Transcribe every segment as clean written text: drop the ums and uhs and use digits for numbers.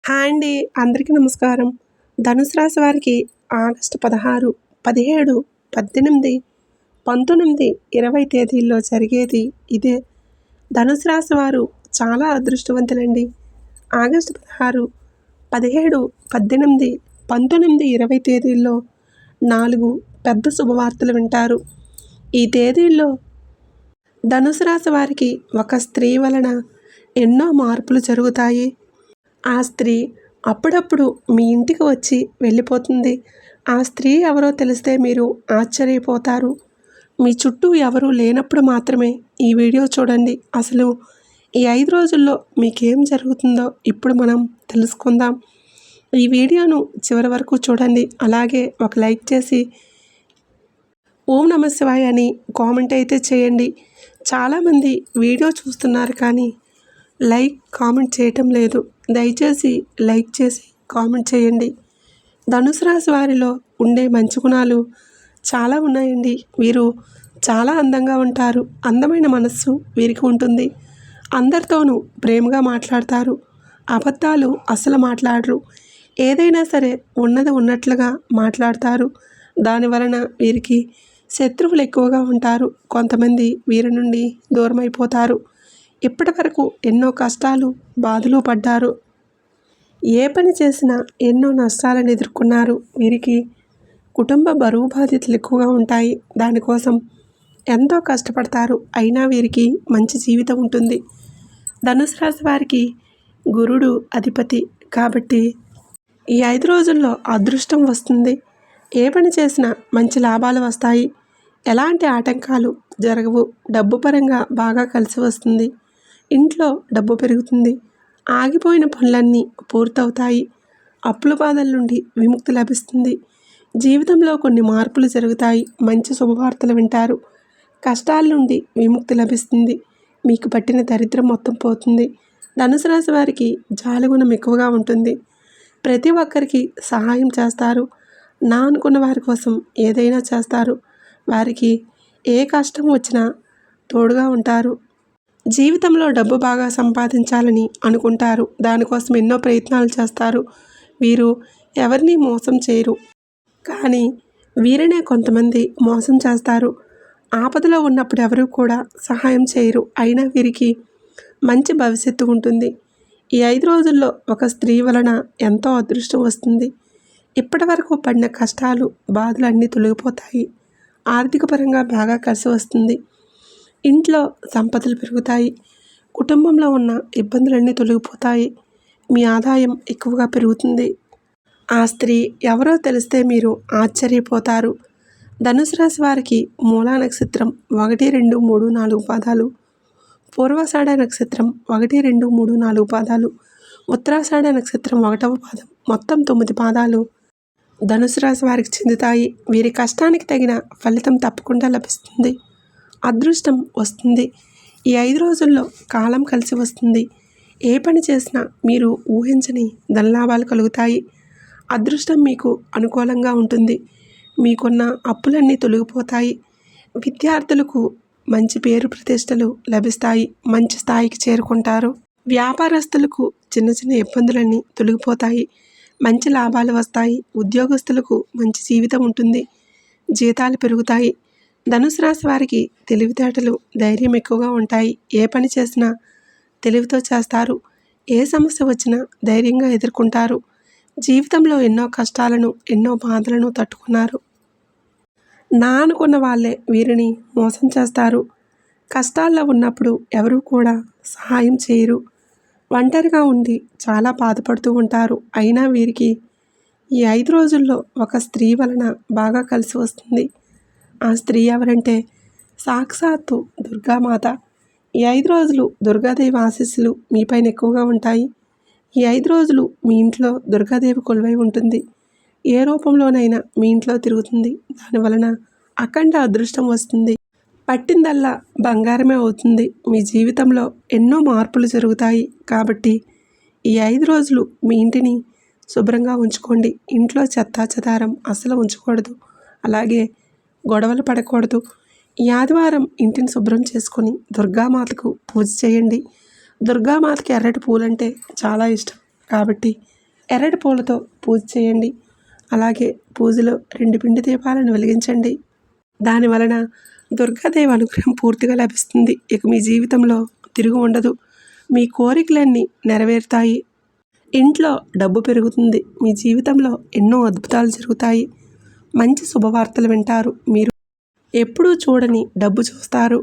Hi అండి. అందరికీ నమస్కారం. ధనుసు రాశి వారికి ఆగస్టు 16, 17, 18, 19, 20 తేదీల్లో జరిగేది ఇదే. ధనుసు రాశి వారు చాలా అదృష్టవంతులండి. ఆగస్టు 16, 17, 18, 19, 20 తేదీల్లో 4 పెద్ద శుభవార్తలు వింటారు. ఈ తేదీల్లో ధనుసు రాశి వారికి ఒక స్త్రీ వలన ఎన్నో మార్పులు జరుగుతాయి. ఆ స్త్రీ అప్పుడప్పుడు మీ ఇంటికి వచ్చి వెళ్ళిపోతుంది. ఆ స్త్రీ ఎవరో తెలిస్తే మీరు ఆశ్చర్యపోతారు. మీ చుట్టూ ఎవరూ లేనప్పుడు మాత్రమే ఈ వీడియో చూడండి. అసలు ఈ 5 రోజుల్లో మీకేం జరుగుతుందో ఇప్పుడు మనం తెలుసుకుందాం. ఈ వీడియోను చివరి వరకు చూడండి. అలాగే ఒక లైక్ చేసి ఓం నమః శివాయ అని కామెంట్ అయితే చేయండి. చాలామంది వీడియో చూస్తున్నారు కానీ లైక్ కామెంట్ చేయటం లేదు. దయచేసి లైక్ చేసి కామెంట్ చేయండి. ధనుసు రాశి వారిలో ఉండే మంచి గుణాలు చాలా ఉన్నాయండి. వీరు చాలా అందంగా ఉంటారు. అందమైన మనస్సు వీరికి ఉంటుంది. అందరితోనూ ప్రేమగా మాట్లాడతారు. అబద్ధాలు అసలు మాట్లాడరు. ఏదైనా సరే ఉన్నది ఉన్నట్లుగా మాట్లాడతారు. దానివలన వీరికి శత్రువులు ఎక్కువగా ఉంటారు. కొంతమంది వీరి నుండి దూరం అయిపోతారు. ఇప్పటి వరకు ఎన్నో కష్టాలు బాధలు పడ్డారు. ఏ పని చేసినా ఎన్నో నష్టాలను ఎదుర్కొన్నారు. వీరికి కుటుంబ బరువు బాధ్యతలు ఎక్కువగా ఉంటాయి. దానికోసం ఎంతో కష్టపడతారు. అయినా వీరికి మంచి జీవితం ఉంటుంది. ధనుసు రాశి వారికి గురుడు అధిపతి కాబట్టి ఈ 5 రోజుల్లో అదృష్టం వస్తుంది. ఏ పని చేసినా మంచి లాభాలు వస్తాయి. ఎలాంటి ఆటంకాలు జరగవు. డబ్బు పరంగా బాగా కలిసి వస్తుంది. ఇంట్లో డబ్బు పెరుగుతుంది. ఆగిపోయిన పనులన్నీ పూర్తవుతాయి. అప్పుల బాధల నుండి విముక్తి లభిస్తుంది. జీవితంలో కొన్ని మార్పులు జరుగుతాయి. మంచి శుభవార్తలు వింటారు. కష్టాల నుండి విముక్తి లభిస్తుంది. మీకు పట్టిన దరిద్రం మొత్తం పోతుంది. ధనుసు రాశి వారికి జాలిగుణం ఎక్కువగా ఉంటుంది. ప్రతి ఒక్కరికి సహాయం చేస్తారు. నా అనుకున్న వారి కోసం ఏదైనా చేస్తారు. వారికి ఏ కష్టం వచ్చినా తోడుగా ఉంటారు. జీవితంలో డబ్బు బాగా సంపాదించాలని అనుకుంటారు. దానికోసం ఎన్నో ప్రయత్నాలు చేస్తారు. వీరు ఎవరిని మోసం చేయరు. కానీ వీరినే కొంతమంది మోసం చేస్తారు. ఆపదలో ఉన్నప్పుడు ఎవరు కూడా సహాయం చేయరు. అయినా వీరికి మంచి భవిష్యత్తు ఉంటుంది. ఈ 5 రోజుల్లో ఒక స్త్రీ వలన ఎంతో అదృష్టం వస్తుంది. ఇప్పటి వరకు పడిన కష్టాలు బాధలు అన్నీ తొలగిపోతాయి. ఆర్థిక పరంగా బాగా కలిసి వస్తుంది. ఇంట్లో సంపదలు పెరుగుతాయి. కుటుంబంలో ఉన్న ఇబ్బందులన్నీ తొలగిపోతాయి. మీ ఆదాయం ఎక్కువగా పెరుగుతుంది. ఆ స్త్రీ ఎవరో తెలిస్తే మీరు ఆశ్చర్యపోతారు. ధనుసు రాశి వారికి మూలా నక్షత్రం 1, 2, 3, 4 పాదాలు, పూర్వాషాఢ నక్షత్రం 1, 2, 3, 4 పాదాలు, ఉత్తరాషాఢ నక్షత్రం 1వ పాదం, మొత్తం 9 పాదాలు ధనుసు రాశి వారికి చెందుతాయి. వీరి కష్టానికి తగిన ఫలితం తప్పకుండా లభిస్తుంది. అదృష్టం వస్తుంది. ఈ 5 రోజుల్లో కాలం కలిసి వస్తుంది. ఏ పని చేసినా మీరు ఊహించని ధనలాభాలు కలుగుతాయి. అదృష్టం మీకు అనుకూలంగా ఉంటుంది. మీకున్న అప్పులన్నీ తొలగిపోతాయి. విద్యార్థులకు మంచి పేరు ప్రతిష్టలు లభిస్తాయి. మంచి స్థాయికి చేరుకుంటారు. వ్యాపారస్తులకు చిన్న చిన్న ఇబ్బందులన్నీ తొలగిపోతాయి. మంచి లాభాలు వస్తాయి. ఉద్యోగస్తులకు మంచి జీవితం ఉంటుంది. జీతాలు పెరుగుతాయి. ధనుసు రాశి వారికి తెలివితేటలు ధైర్యం ఎక్కువగా ఉంటాయి. ఏ పని చేసినా తెలివితో చేస్తారు. ఏ సమస్య వచ్చినా ధైర్యంగా ఎదుర్కొంటారు. జీవితంలో ఎన్నో కష్టాలను ఎన్నో బాధలను తట్టుకున్నారు. నా అనుకున్న వాళ్ళే వీరిని మోసం చేస్తారు. కష్టాల్లో ఉన్నప్పుడు ఎవరూ కూడా సహాయం చేయరు. ఒంటరిగా ఉండి చాలా బాధపడుతూ ఉంటారు. అయినా వీరికి ఈ 5 రోజుల్లో ఒక స్త్రీ వలన బాగా కలిసి వస్తుంది. ఆ స్త్రీ ఎవరంటే సాక్షాత్తు దుర్గామాత. ఈ 5 రోజులు దుర్గాదేవి ఆశీస్సులు మీపైన ఎక్కువగా ఉంటాయి. ఈ 5 రోజులు మీ ఇంట్లో దుర్గాదేవి కొలువై ఉంటుంది. ఏ రూపంలోనైనా మీ ఇంట్లో తిరుగుతుంది. దానివలన అఖండ అదృష్టం వస్తుంది. పట్టిందల్లా బంగారమే అవుతుంది. మీ జీవితంలో ఎన్నో మార్పులు జరుగుతాయి. కాబట్టి ఈ 5 రోజులు మీ ఇంటిని శుభ్రంగా ఉంచుకోండి. ఇంట్లో చెత్తా చెదారం అసలు ఉంచకూడదు. అలాగే గొడవలు పడకూడదు. ఈ ఆదివారం ఇంటిని శుభ్రం చేసుకొని దుర్గామాతకు పూజ చేయండి. దుర్గామాతకి ఎర్రటి పూలంటే చాలా ఇష్టం. కాబట్టి ఎర్రటి పూలతో పూజ చేయండి. అలాగే పూజలో 2 పిండి దీపాలను వెలిగించండి. దాని వలన దుర్గాదేవి అనుగ్రహం పూర్తిగా లభిస్తుంది. ఇక మీ జీవితంలో తిరుగు ఉండదు. మీ కోరికలన్నీ నెరవేరుతాయి. ఇంట్లో డబ్బు పెరుగుతుంది. మీ జీవితంలో ఎన్నో అద్భుతాలు జరుగుతాయి. మంచి శుభవార్తలు వింటారు. మీరు ఎప్పుడూ చూడని డబ్బు చూస్తారు.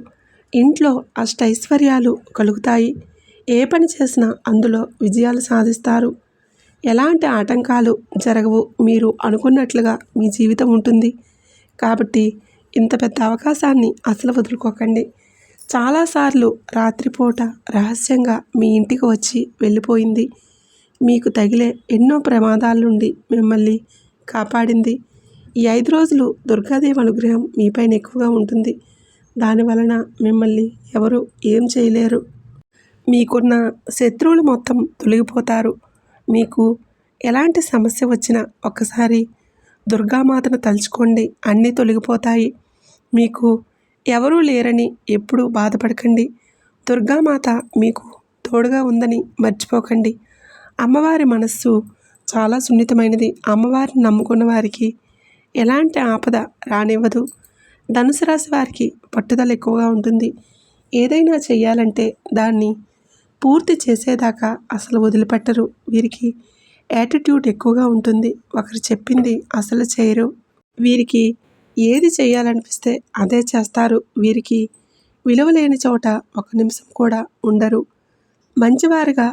ఇంట్లో అష్టైశ్వర్యాలు కలుగుతాయి. ఏ పని చేసినా అందులో విజయాలు సాధిస్తారు. ఎలాంటి ఆటంకాలు జరగవు. మీరు అనుకున్నట్లుగా మీ జీవితం ఉంటుంది. కాబట్టి ఇంత పెద్ద అవకాశాన్ని అసలు వదులుకోకండి. చాలాసార్లు రాత్రిపూట రహస్యంగా మీ ఇంటికి వచ్చి వెళ్ళిపోయింది. మీకు తగిలే ఎన్నో ప్రమాదాల నుండి మిమ్మల్ని కాపాడింది. ఈ 5 రోజులు దుర్గాదేవి అనుగ్రహం మీపైన ఎక్కువగా ఉంటుంది. దానివలన మిమ్మల్ని ఎవరు ఏం చేయలేరు. మీకున్న శత్రువులు మొత్తం తొలగిపోతారు. మీకు ఎలాంటి సమస్య వచ్చినా ఒక్కసారి దుర్గామాతను తలుచుకోండి, అన్నీ తొలగిపోతాయి. మీకు ఎవరూ లేరని ఎప్పుడూ బాధపడకండి. దుర్గామాత మీకు తోడుగా ఉందని మర్చిపోకండి. అమ్మవారి మనస్సు చాలా సున్నితమైనది. అమ్మవారిని నమ్ముకున్న వారికి ఎలాంటి ఆపద రానివ్వదు. ధనుసు రాశి వారికి పట్టుదల ఎక్కువగా ఉంటుంది. ఏదైనా చేయాలంటే దాన్ని పూర్తి చేసేదాకా అసలు వదిలిపెట్టరు. వీరికి యాటిట్యూడ్ ఎక్కువగా ఉంటుంది. ఒకరు చెప్పింది అసలు చేయరు. వీరికి ఏది చేయాలనిపిస్తే అదే చేస్తారు. వీరికి విలువ లేని చోట ఒక నిమిషం కూడా ఉండరు. మంచివారిగా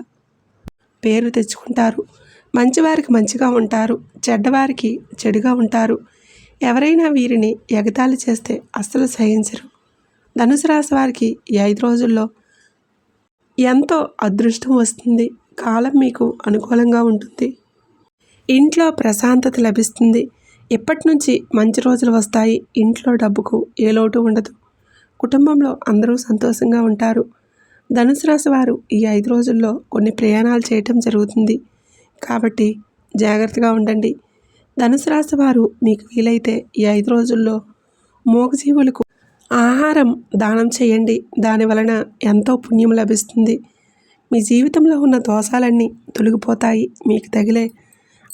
పేరు తెచ్చుకుంటారు. మంచివారికి మంచిగా ఉంటారు. చెడ్డవారికి చెడుగా ఉంటారు. ఎవరైనా వీరిని ఎగతాళి చేస్తే అస్సలు సహించరు. ధనుసు రాశి వారికి ఈ 5 రోజుల్లో ఎంతో అదృష్టం వస్తుంది. కాలం మీకు అనుకూలంగా ఉంటుంది. ఇంట్లో ప్రశాంతత లభిస్తుంది. ఇప్పటి నుంచి మంచి రోజులు వస్తాయి. ఇంట్లో డబ్బుకు ఏ లోటు ఉండదు. కుటుంబంలో అందరూ సంతోషంగా ఉంటారు. ధనుసు రాశి వారు ఈ 5 రోజుల్లో కొన్ని ప్రయాణాలు చేయటం జరుగుతుంది. కాబట్టి జాగ్రత్తగా ఉండండి. ధనుసు రాశి వారు మీకు వీలైతే ఈ 5 రోజుల్లో మూగజీవులకు ఆహారం దానం చేయండి. దాని వలన ఎంతో పుణ్యం లభిస్తుంది. మీ జీవితంలో ఉన్న దోషాలన్నీ తొలగిపోతాయి. మీకు తగిలే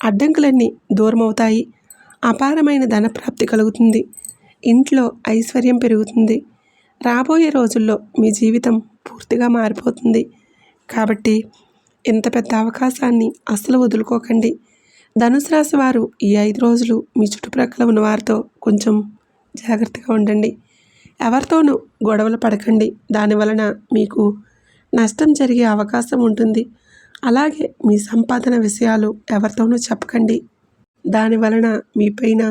అడ్డంకులన్నీ దూరమవుతాయి. అపారమైన ధనప్రాప్తి కలుగుతుంది. ఇంట్లో ఐశ్వర్యం పెరుగుతుంది. రాబోయే రోజుల్లో మీ జీవితం పూర్తిగా మారిపోతుంది. కాబట్టి ఇంత పెద్ద అవకాశాన్ని అస్సలు వదులుకోకండి. ధనుసు రాశి వారు ఈ 5 రోజులు మీ చుట్టుప్రక్కల ఉన్న వారితో కొంచెం జాగ్రత్తగా ఉండండి. ఎవరితోనూ గొడవలు పడకండి. దానివలన మీకు నష్టం జరిగే అవకాశం ఉంటుంది. అలాగే మీ సంపాదన విషయాలు ఎవరితోనూ చెప్పకండి. దానివలన మీపైన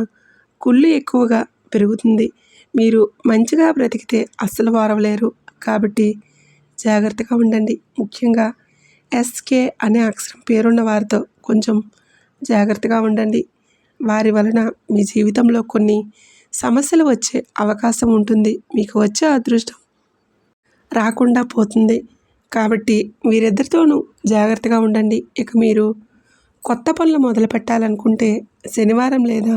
కుళ్ళు ఎక్కువగా పెరుగుతుంది. మీరు మంచిగా బ్రతికితే అస్సలు వారవలేరు. కాబట్టి జాగ్రత్తగా ఉండండి. ముఖ్యంగా ఎస్కే అనే అక్షరం పేరున్న వారితో కొంచెం జాగ్రత్తగా ఉండండి. వారి వలన మీ జీవితంలో కొన్ని సమస్యలు వచ్చే అవకాశం ఉంటుంది. మీకు వచ్చే అదృష్టం రాకుండా పోతుంది. కాబట్టి వీరిద్దరితోనూ జాగ్రత్తగా ఉండండి. ఇక మీరు కొత్త పనులు మొదలు పెట్టాలనుకుంటే శనివారం లేదా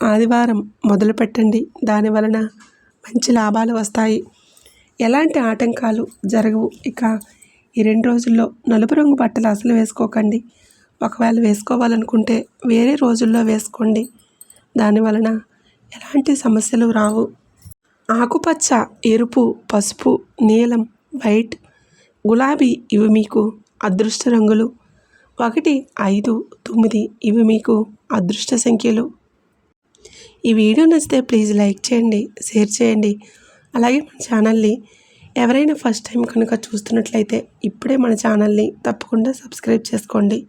ఆదివారం మొదలు పెట్టండి. దానివలన మంచి లాభాలు వస్తాయి. ఎలాంటి ఆటంకాలు జరగవు. ఇక ఈ 2 రోజుల్లో నలుపు రంగు బట్టలు అసలు వేసుకోకండి. ఒకవేళ వేసుకోవాలనుకుంటే వేరే రోజుల్లో వేసుకోండి. దానివలన ఎలాంటి సమస్యలు రావు. ఆకుపచ్చ, ఎరుపు, పసుపు, నీలం, వైట్, గులాబీ ఇవి మీకు అదృష్ట రంగులు. 1, 5, 9 ఇవి మీకు అదృష్ట సంఖ్యలు. ఈ వీడియో నచ్చితే ప్లీజ్ లైక్ చేయండి, షేర్ చేయండి. అలాగే మన ఛానల్ని ఎవరైనా ఫస్ట్ టైం కనుక చూస్తున్నట్లయితే ఇప్పుడే మన ఛానల్ని తప్పకుండా సబ్స్క్రైబ్ చేసుకోండి.